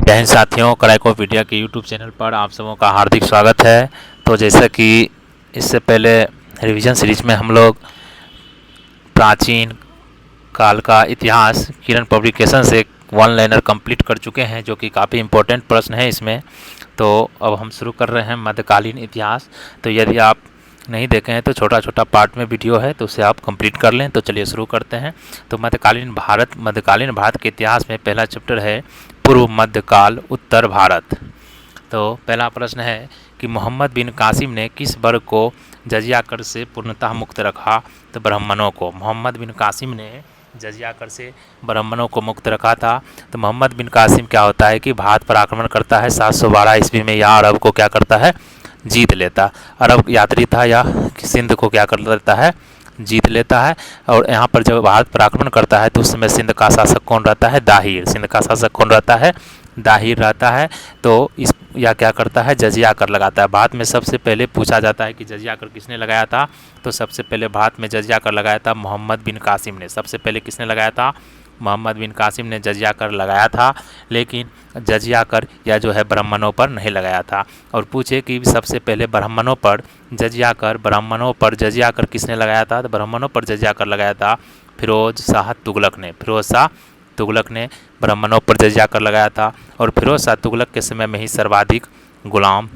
जय हिंद साथियों, क्राइकोपीडिया के यूट्यूब चैनल पर आप सबों का हार्दिक स्वागत है। तो जैसा कि इससे पहले रिवीजन सीरीज में हम लोग प्राचीन काल का इतिहास किरण पब्लिकेशन से वन लाइनर कंप्लीट कर चुके हैं, जो कि काफ़ी इम्पोर्टेंट प्रश्न है इसमें। तो अब हम शुरू कर रहे हैं मध्यकालीन इतिहास। तो यदि आप नहीं देखे हैं तो छोटा छोटा पार्ट में वीडियो है, तो उसे आप कंप्लीट कर लें। तो चलिए शुरू करते हैं। तो मध्यकालीन भारत के इतिहास में पहला चैप्टर है पूर्व मध्यकाल उत्तर भारत। तो पहला प्रश्न है कि मोहम्मद बिन कासिम ने किस वर्ग को जजिया कर से पूर्णतः मुक्त रखा? तो ब्राह्मणों को। मोहम्मद बिन कासिम ने जजिया कर से ब्राह्मणों को मुक्त रखा था। तो मोहम्मद बिन कासिम क्या होता है कि भारत पर आक्रमण करता है 712 ईस्वी में। यहाँ अरब को क्या करता है? जीत लेता। अरब यात्री था या सिंध को क्या कर लेता है? जीत लेता है। और यहाँ पर जब भारत पर आक्रमण करता है तो उस समय सिंध का शासक कौन रहता है? दाहिर। सिंध का शासक कौन रहता है? दाहिर रहता है। तो इस या क्या करता है? जजिया कर लगाता है। भारत में सबसे पहले पूछा जाता है कि जजिया कर किसने लगाया था? तो सबसे पहले भारत में जजिया कर लगाया था मोहम्मद बिन कासिम ने। सबसे पहले किसने लगाया था? मोहम्मद बिन कासिम ने जजिया कर लगाया था। लेकिन जजिया कर या जो है ब्राह्मणों पर नहीं लगाया था। और पूछे कि सबसे पहले ब्राह्मणों पर जजिया कर किसने लगाया था? तो ब्राह्मणों पर जजिया कर लगाया था फिरोज शाह तुगलक ने। फिरोज शाह तुगलक ने ब्राह्मणों पर जजिया कर लगाया था। और फिरोज शाह तुगलक के समय में ही सर्वाधिक गुलाम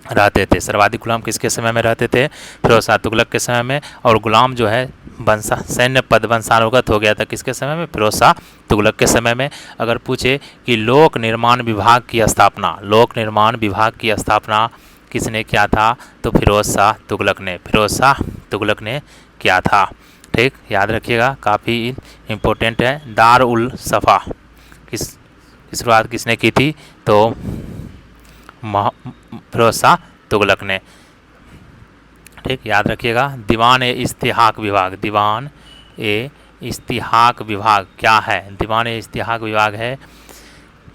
रहते थे। सर्वाधिक गुलाम किसके समय में रहते थे? फिरोज शाह तुगलक के समय में। और गुलाम जो है सैन्य पद वंशानुगत हो गया था किसके समय में? फिरोज शाह तुगलक के समय में। अगर पूछे कि लोक निर्माण विभाग की स्थापना किसने किया था? तो फिरोज शाह तुगलक ने किया था। ठीक, याद रखिएगा, काफ़ी इम्पोर्टेंट है। दार उल सफ़ा की शुरुआत किसने की थी? तो फिरोज शाह तुगलक ने। ठीक, याद रखिएगा। दीवान ए इस्तिहाक विभाग क्या है? दीवान ए इस्तिहाक विभाग है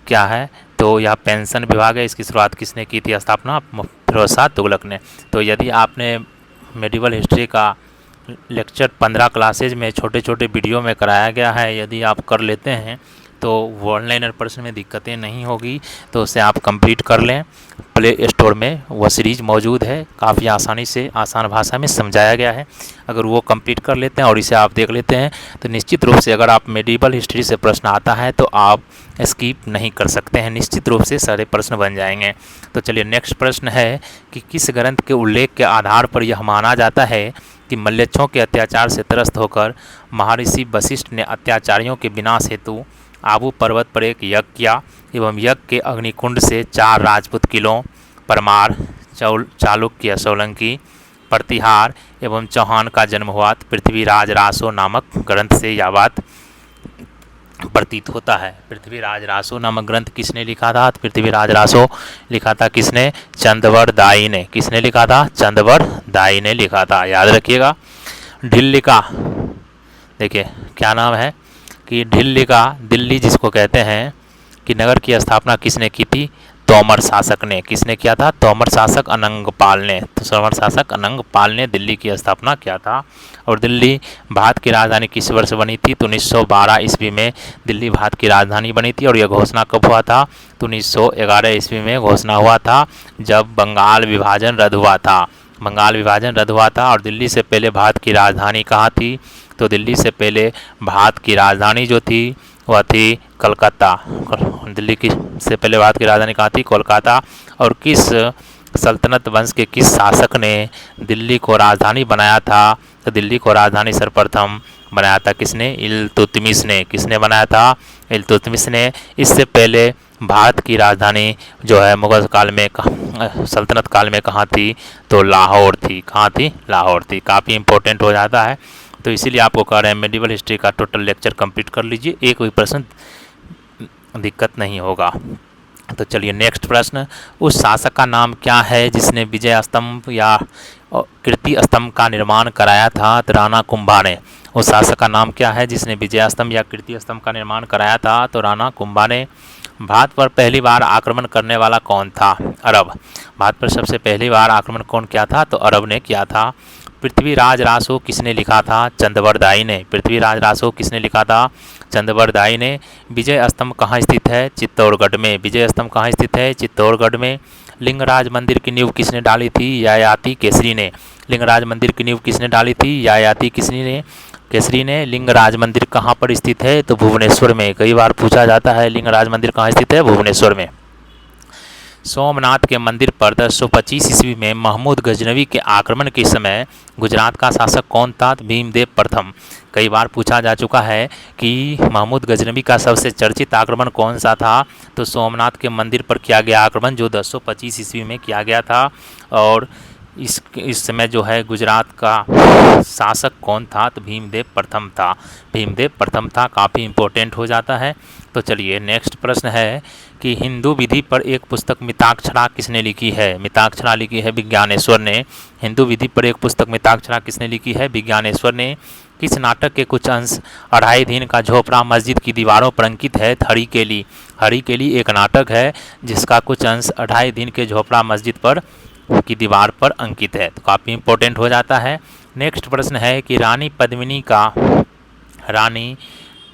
क्या है? तो यह पेंशन विभाग है। इसकी शुरुआत किसने की थी? स्थापना फिरोज शाह तुगलक ने। तो यदि आपने मेडिवल हिस्ट्री का लेक्चर 15 क्लासेज में छोटे छोटे वीडियो में कराया गया है, यदि आप कर लेते हैं तो वन लाइनर प्रश्न में दिक्कतें नहीं होगी। तो उसे आप कंप्लीट कर लें। प्ले स्टोर में वह सीरीज़ मौजूद है, काफ़ी आसानी से आसान भाषा में समझाया गया है। अगर वो कंप्लीट कर लेते हैं और इसे आप देख लेते हैं तो निश्चित रूप से अगर आप मेडिवल हिस्ट्री से प्रश्न आता है तो आप स्किप नहीं कर सकते हैं। निश्चित रूप से सारे प्रश्न बन जाएंगे। तो चलिए नेक्स्ट प्रश्न है कि किस ग्रंथ के उल्लेख के आधार पर यह माना जाता है कि मल्लेच्छों के अत्याचार से त्रस्त होकर महर्षि वशिष्ठ ने अत्याचारियों के विनाश हेतु आबू पर्वत पर एक यज्ञ किया एवं यज्ञ के अग्निकुंड से 4 राजपूत किलों परमार, चालुक्य, सोलंकी, प्रतिहार एवं चौहान का जन्म हुआ। पृथ्वीराज रासो नामक ग्रंथ से यह बात प्रतीत होता है। पृथ्वीराज रासो नामक ग्रंथ किसने लिखा था? पृथ्वीराज रासो लिखा था किसने? चंदवर दाई ने। किसने लिखा था? चंदवर दाई ने लिखा था। याद रखिएगा। ढिल्लिका, देखिए क्या नाम है कि ढिल्लिका, दिल्ली जिसको कहते हैं, कि नगर की स्थापना किसने की थी? तोमर शासक ने। किसने किया था? तोमर शासक अनंगपाल ने। तो तोमर शासक अनंगपाल ने दिल्ली की स्थापना किया था। और दिल्ली भारत की राजधानी किस वर्ष बनी थी? तो 1912 ईस्वी में दिल्ली भारत की राजधानी बनी थी। और यह घोषणा कब हुआ था? तो 1911 ईस्वी में घोषणा हुआ था, जब बंगाल विभाजन रद्द हुआ था। और दिल्ली से पहले भारत की राजधानी कहाँ थी? तो दिल्ली से पहले भारत की राजधानी जो थी वह थी कलकत्ता। दिल्ली की से पहले भारत की राजधानी कहाँ थी? कोलकाता। और किस सल्तनत वंश के किस शासक ने दिल्ली को राजधानी बनाया था? तो दिल्ली को राजधानी सर्वप्रथम बनाया था किसने? इल्तुतमिश ने। किसने बनाया था? इल्तुतमिश ने। इससे पहले भारत की राजधानी जो है मुगल काल में, सल्तनत काल में कहाँ थी? तो लाहौर थी। कहाँ थी? लाहौर थी। काफ़ी इंपॉर्टेंट हो जाता है। तो इसीलिए आपको कह रहे हैं मेडिवल हिस्ट्री का टोटल लेक्चर कंप्लीट कर लीजिए, एक कोई प्रश्न दिक्कत नहीं होगा। तो चलिए नेक्स्ट प्रश्न, उस शासक का नाम क्या है जिसने विजय स्तंभ या कीर्ति स्तंभ का निर्माण कराया था? तो राणा कुंभा ने। उस शासक का नाम क्या है जिसने विजय स्तंभ या कीर्ति स्तंभ का निर्माण कराया था? तो राणा कुंभा ने। भारत पर पहली बार आक्रमण करने वाला कौन था? अरब। भारत पर सबसे पहली बार आक्रमण कौन किया था? तो अरब ने किया था। पृथ्वीराज रासो किसने लिखा था? चंदवर दाई ने। पृथ्वीराज रासो किसने लिखा था? चंद्रबरदाई ने। विजय स्तंभ कहाँ स्थित है? चित्तौड़गढ़ में। विजय स्तंभ कहाँ स्थित है? चित्तौड़गढ़ में। लिंगराज मंदिर की नींव किसने डाली थी? ययाति केसरी ने। लिंगराज मंदिर की नींव किसने डाली थी? ययाति केसरी ने। लिंगराज मंदिर कहाँ पर स्थित है? तो भुवनेश्वर में। कई बार पूछा जाता है लिंगराज मंदिर कहाँ स्थित है? भुवनेश्वर में। सोमनाथ के मंदिर पर 1025 ईस्वी में महमूद गजनवी के आक्रमण के समय गुजरात का शासक कौन था? भीमदेव प्रथम। कई बार पूछा जा चुका है कि महमूद गजनवी का सबसे चर्चित आक्रमण कौन सा था? तो सोमनाथ के मंदिर पर किया गया आक्रमण जो 1025 ईस्वी में किया गया था। और इस समय जो है गुजरात का शासक कौन था? तो भीमदेव प्रथम था। भीमदेव प्रथम था, काफ़ी इम्पोर्टेंट हो जाता है। तो चलिए नेक्स्ट प्रश्न है कि हिंदू विधि पर एक पुस्तक मिताक्षरा किसने लिखी है? मिताक्षरा लिखी है विज्ञानेश्वर ने। हिंदू विधि पर एक पुस्तक मिताक्षरा किसने लिखी है? विज्ञानेश्वर ने। किस नाटक के कुछ अंश अढ़ाई दिन का झोपड़ा मस्जिद की दीवारों पर अंकित है? हरिकेली। हरिकेली एक नाटक है जिसका कुछ अंश अढ़ाई दिन के झोपड़ा मस्जिद पर की दीवार पर अंकित है। तो काफ़ी इंपॉर्टेंट हो जाता है। नेक्स्ट प्रश्न है कि रानी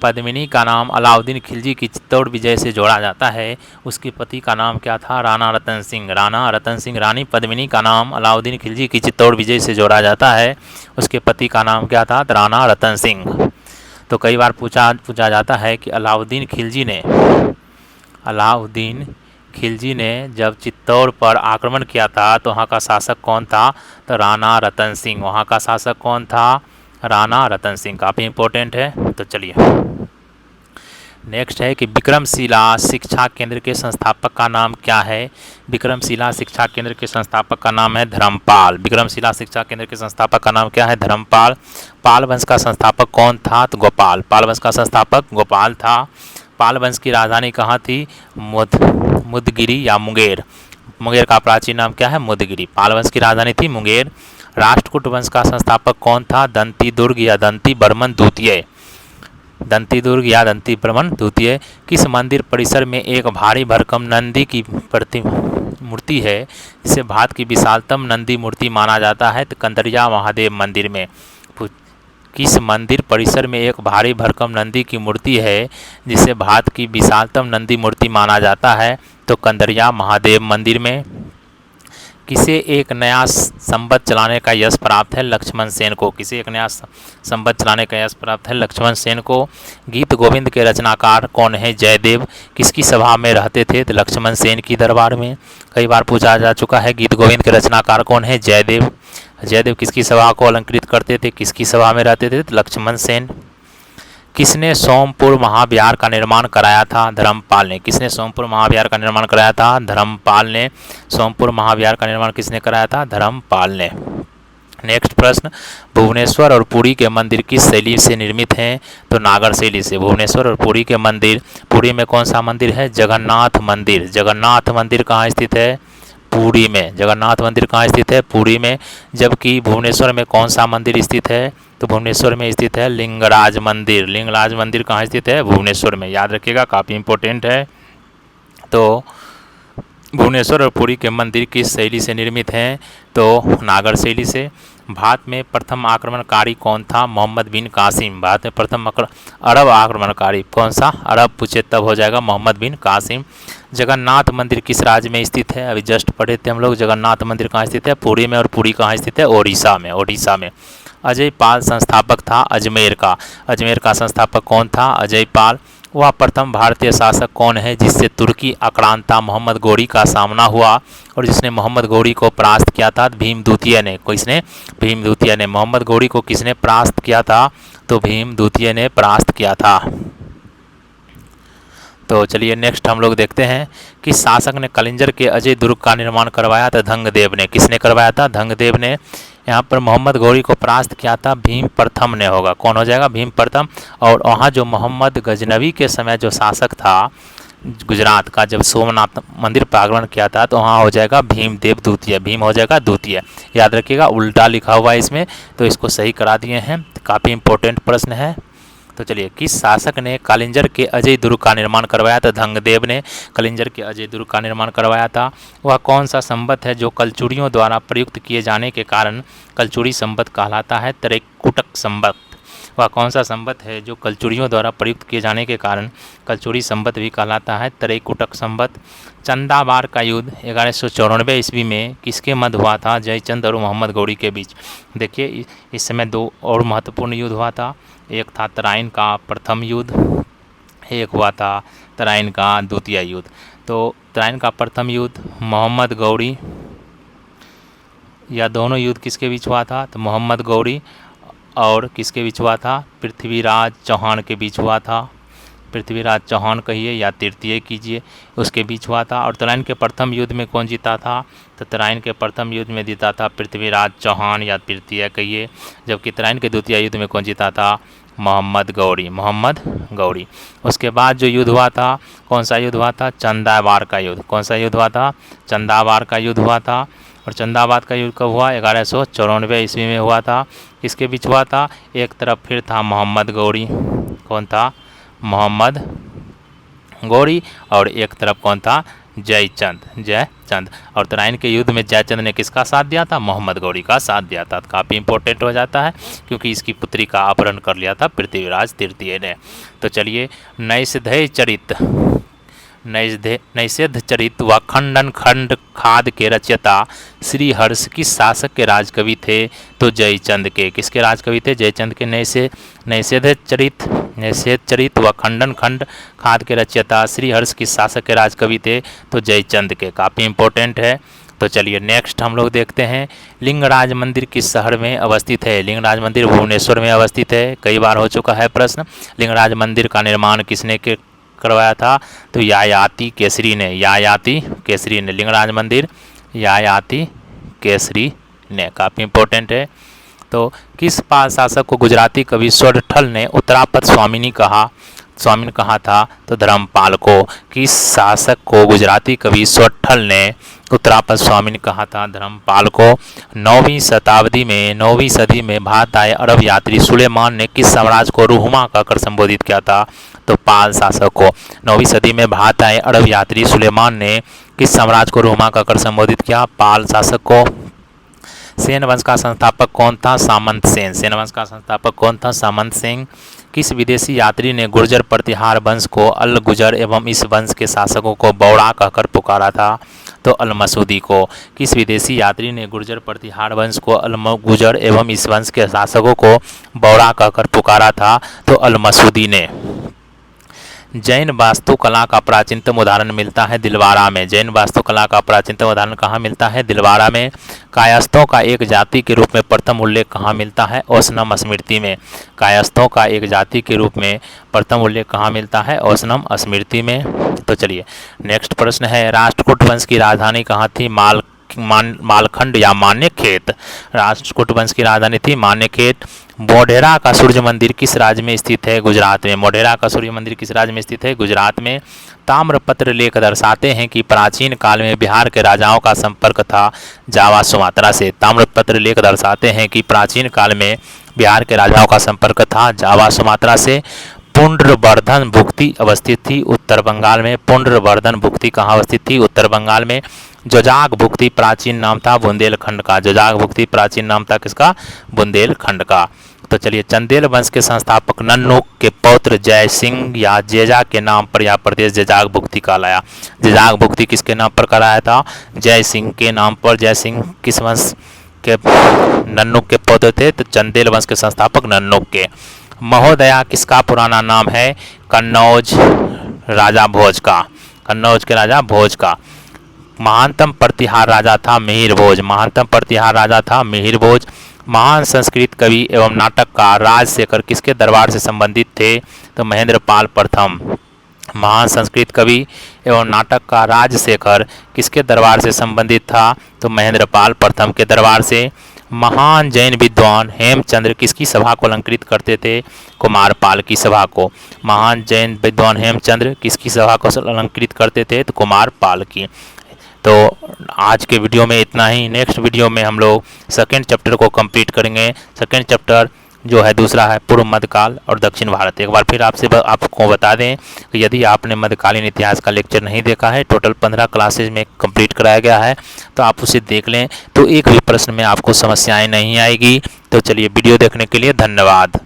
पद्मिनी का नाम अलाउद्दीन खिलजी की चित्तौड़ विजय से जोड़ा जाता है। उसके पति का नाम क्या था? राणा रतन सिंह। राणा रतन सिंह। रानी पद्मिनी का नाम अलाउद्दीन खिलजी की चित्तौड़ विजय से जोड़ा जाता है। उसके पति का नाम क्या था? राणा रतन सिंह। तो कई बार पूछा जाता है कि अलाउद्दीन खिलजी ने जब चित्तौड़ पर आक्रमण किया था तो वहाँ का शासक कौन था? तो राणा रतन सिंह। वहाँ का शासक कौन था? राणा रतन सिंह। काफ़ी इंपॉर्टेंट है। तो चलिए नेक्स्ट है कि विक्रमशिला शिक्षा केंद्र के संस्थापक का नाम क्या है? विक्रमशिला शिक्षा केंद्र के संस्थापक का नाम है धर्मपाल। विक्रमशिला शिक्षा केंद्र के संस्थापक का नाम क्या है? धर्मपाल। पाल वंश का संस्थापक कौन था? तो गोपाल। पाल वंश का संस्थापक गोपाल था। पाल वंश की राजधानी कहाँ थी? मुदगिरी या मुंगेर। मुंगेर का प्राचीन नाम क्या है? मुदगिरी। पाल वंश की राजधानी थी मुंगेर। राष्ट्रकूट वंश का संस्थापक कौन था? दंती दुर्ग या दंती बर्मन द्वितीय। दंती दुर्ग या दंती बर्मन द्वितीय। किस मंदिर परिसर में एक भारी भरकम नंदी की मूर्ति है जिसे भारत की विशालतम नंदी मूर्ति माना जाता है? तो कंदरिया महादेव मंदिर में। किस मंदिर परिसर में एक भारी भरकम नंदी की मूर्ति है जिसे भारत की विशालतम नंदी मूर्ति माना जाता है? तो कंदरिया महादेव मंदिर में। किसे एक नया संवत चलाने का यश प्राप्त है? लक्ष्मण सेन को। किसे एक नया संवत चलाने का यश प्राप्त है? लक्ष्मण सेन को। गीत गोविंद के रचनाकार कौन है? जयदेव। किसकी सभा में रहते थे? तो लक्ष्मण सेन की दरबार में। कई बार पूछा जा चुका है गीत गोविंद के रचनाकार कौन है? जयदेव। जयदेव किसकी सभा को अलंकृत करते थे? किसकी सभा में रहते थे? तो लक्ष्मण सेन। किसने सोमपुर महाविहार का निर्माण कराया था? धर्मपाल ने। किसने सोमपुर महाविहार का निर्माण कराया था? धर्मपाल ने। सोमपुर महाविहार का निर्माण किसने कराया था? धर्मपाल ने। नेक्स्ट प्रश्न, भुवनेश्वर और पुरी के मंदिर किस शैली से निर्मित हैं? तो नागर शैली से। भुवनेश्वर और पुरी के मंदिर, पुरी में कौन सा मंदिर है? जगन्नाथ मंदिर। जगन्नाथ मंदिर कहाँ स्थित है? पुरी में। जगन्नाथ मंदिर कहाँ स्थित है? पुरी में। जबकि भुवनेश्वर में कौन सा मंदिर स्थित है? तो भुवनेश्वर में स्थित है लिंगराज मंदिर। लिंगराज मंदिर कहाँ स्थित है? भुवनेश्वर में। याद रखिएगा, काफ़ी इंपॉर्टेंट है। तो भुवनेश्वर और पुरी के मंदिर किस शैली से निर्मित हैं? तो नागर शैली से। भारत में प्रथम आक्रमणकारी कौन था? मोहम्मद बिन कासिम। भारत में प्रथम अरब आक्रमणकारी कौन सा? अरब पूछे तब हो जाएगा मोहम्मद बिन कासिम। जगन्नाथ मंदिर किस राज्य में स्थित है? अभी जस्ट पढ़े थे हम लोग। जगन्नाथ मंदिर कहाँ स्थित है? पुरी में। और पुरी कहाँ स्थित है? ओडिशा में। ओडिशा में। अजय पाल संस्थापक था अजमेर का। अजमेर का संस्थापक कौन था? अजय पाल। वह प्रथम भारतीय शासक कौन है जिससे तुर्की आक्रांता मोहम्मद गौरी का सामना हुआ और जिसने मोहम्मद गौरी को परास्त किया था? भीम द्वितीय ने। किसने? भीम द्वितीय ने। मोहम्मद गौरी को किसने परास्त किया था? तो भीम द्वितीय ने परास्त किया था। तो चलिए नेक्स्ट हम लोग देखते हैं कि शासक ने कलिंजर के अजय दुर्ग का निर्माण करवाया था? धंगदेव ने। किसने करवाया था? धंगदेव ने। यहाँ पर मोहम्मद गौरी को परास्त किया था? भीम प्रथम ने होगा। कौन हो जाएगा? भीम प्रथम। और वहाँ जो मोहम्मद गजनवी के समय जो शासक था गुजरात का, जब सोमनाथ मंदिर पर आक्रमण किया था तो वहाँ हो जाएगा भीमदेव द्वितीय। भीम हो जाएगा द्वितीय। याद रखिएगा, उल्टा लिखा हुआ है इसमें, तो इसको सही करा दिए हैं। काफ़ी इंपॉर्टेंट प्रश्न है। तो चलिए, किस शासक ने कलिंजर के अजय दुर्ग का निर्माण करवाया था? धंगदेव ने कलिंजर के अजय दुर्ग का निर्माण करवाया था। वह कौन सा संवत है जो कलचुड़ियों द्वारा प्रयुक्त किए जाने के कारण कलचुड़ी संवत कहलाता है? त्रैकुटक संवत। वह कौन सा संवत है जो कलचुड़ियों द्वारा प्रयुक्त किए जाने के कारण कलचुड़ी संवत भी कहलाता है? त्रैकुटक संवत। चंदावार का युद्ध 1194 ईस्वी में किसके मध्य हुआ था? जयचंद और मोहम्मद गौरी के बीच। देखिए इस समय दो और महत्वपूर्ण युद्ध हुआ था। एक था तराइन का प्रथम युद्ध, एक हुआ था तराइन का द्वितीय युद्ध। तो तराइन का प्रथम युद्ध मोहम्मद गौरी, यह दोनों युद्ध किसके बीच हुआ था? तो मोहम्मद गौरी और किसके बीच हुआ था? पृथ्वीराज चौहान के बीच हुआ था। पृथ्वीराज चौहान कहिए या तृतीय कीजिए, उसके बीच हुआ था। और तराइन के प्रथम युद्ध में कौन जीता था? तो तराइन के प्रथम युद्ध में जीता था पृथ्वीराज चौहान या तृतीय कहिए, जबकि तराइन के द्वितीय युद्ध में कौन जीता था? मोहम्मद गौरी, मोहम्मद गौरी। उसके बाद जो युद्ध हुआ था, कौन सा युद्ध हुआ था? चंदावार का युद्ध। कौन सा युद्ध हुआ था? चंदावार का युद्ध हुआ था। और चंदावार का युद्ध कब हुआ? 1194 ईस्वी में हुआ था। किसके बीच हुआ था? एक तरफ फिर था मोहम्मद गौरी, कौन था? मोहम्मद गौरी, और एक तरफ कौन था? जयचंद। और तराइन के युद्ध में जयचंद ने किसका साथ दिया था? मोहम्मद गौरी का साथ दिया था। काफ़ी इंपॉर्टेंट हो जाता है क्योंकि इसकी पुत्री का अपहरण कर लिया था पृथ्वीराज तृतीय ने। तो चलिए, नैषध चरित व खंडन खंड खाद के रचयिता श्री हर्ष किस शासक के राजकवि थे? तो जयचंद के। किसके राजकवि थे? जयचंद के। नैषध चरित व खंडन खंड खाद के रचयिता श्री हर्ष किस शासक के राजकवि थे? तो जयचंद के। काफ़ी इंपॉर्टेंट है। तो चलिए नेक्स्ट हम लोग देखते हैं, लिंगराज मंदिर किस शहर में अवस्थित है? लिंगराज मंदिर भुवनेश्वर में अवस्थित है। कई बार हो चुका है प्रश्न। लिंगराज मंदिर का निर्माण किसने करवाया था? तो यायाति केसरी ने। यायाति केसरी ने लिंगराज मंदिर, यायाति केसरी ने। काफ़ी इंपॉर्टेंट है। तो किस पाल शासक को गुजराती कवि स्वरठल ने उत्तरापद स्वामिनी कहा था? तो धर्मपाल को। किस शासक को गुजराती कवि स्वरठल ने उत्तरापद स्वामिनी कहा था? धर्मपाल को। 9वीं सदी में भारत आए अरब यात्री सुलेमान ने किस साम्राज्य को रुहुमा कहकर संबोधित किया था? तो पाल शासक को। 9वीं सदी में भारत आए अरब यात्री सुलेमान ने किस साम्राज्य को रुहुमा कहकर संबोधित किया? पाल शासक को। सेन वंश का संस्थापक कौन था? सामंत सेन। सेन वंश का संस्थापक कौन था? सामंत सेन। किस विदेशी यात्री ने गुर्जर प्रतिहार वंश को अल गुजर एवं इस वंश के शासकों को बौड़ा कहकर पुकारा था? तो अल मसूदी को। किस विदेशी यात्री ने गुर्जर प्रतिहार वंश को अल गुजर एवं इस वंश के शासकों को बौड़ा कहकर पुकारा था? तो अल मसूदी ने। जैन वास्तुकला का प्राचीनतम उदाहरण मिलता है दिलवारा में। जैन वास्तुकला का प्राचीनतम उदाहरण कहाँ मिलता है? दिलवारा में। कायस्थों का एक जाति के रूप में प्रथम उल्लेख कहाँ मिलता है? औसनम स्मृति में। कायस्थों का एक जाति के रूप में प्रथम उल्लेख कहाँ मिलता है? औसनम स्मृति में। तो चलिए नेक्स्ट प्रश्न है, राष्ट्रकूट वंश की राजधानी कहाँ थी? मालखंड या मान्यखेत। राष्ट्रकूट वंश की राजधानी थी मान्यखेत। मोढेरा का सूर्य मंदिर किस राज्य में स्थित है? गुजरात में। मोढेरा का सूर्य मंदिर किस राज्य में स्थित है? गुजरात में। ताम्रपत्र लेख दर्शाते हैं कि प्राचीन काल में बिहार के राजाओं का संपर्क था जावा सुमात्रा से। ताम्रपत्र लेख दर्शाते हैं कि प्राचीन काल में बिहार के राजाओं का संपर्क था जावा सुमात्रा से। पुंड्रवर्धन भुक्ति अवस्थित थी उत्तर बंगाल में। पुंड्रवर्धन भुक्ति कहाँ अवस्थित थी? उत्तर बंगाल में। जोजाग भुक्ति प्राचीन नाम था बुंदेलखंड का। जोजाग भुक्ति प्राचीन नाम था किसका? बुंदेलखंड का। तो चलिए, चंदेल वंश के संस्थापक नन्नुक के पौत्र जय सिंह या जेजा के नाम पर यह प्रदेश जेजाग भुक्ति कहलाया। जेजाग भुक्ति किसके नाम पर कराया था? जय सिंह के नाम पर। जय सिंह किस वंश के? नन्नुक के पौत्र थे, तो चंदेल वंश के संस्थापक नन्नुक के। महोदया किसका पुराना नाम है? कन्नौज राजा भोज का। कन्नौज के राजा भोज का। महानतम प्रतिहार राजा था मिहिर भोज। महानतम प्रतिहार राजा था मिहिर भोज। महान संस्कृत कवि एवं नाटककार राजशेखर किसके दरबार से संबंधित थे? तो महेंद्रपाल प्रथम। महान संस्कृत कवि एवं नाटककार राजशेखर किसके दरबार से संबंधित था? तो महेंद्रपाल प्रथम के दरबार से। महान जैन विद्वान हेमचंद्र किसकी सभा को अलंकृत करते थे? कुमारपाल की सभा को। महान जैन विद्वान हेमचंद्र किसकी सभा को अलंकृत करते थे? तो कुमारपाल की। तो आज के वीडियो में इतना ही। नेक्स्ट वीडियो में हम लोग सेकेंड चैप्टर को कंप्लीट करेंगे। सेकेंड चैप्टर जो है दूसरा है पूर्व मध्यकाल और दक्षिण भारत। एक बार फिर आपको बता दें कि यदि आपने मध्यकालीन इतिहास का लेक्चर नहीं देखा है, टोटल 15 क्लासेज में कंप्लीट कराया गया है, तो आप उसे देख लें तो एक भी प्रश्न में आपको समस्याएं नहीं आएगी। तो चलिए, वीडियो देखने के लिए धन्यवाद।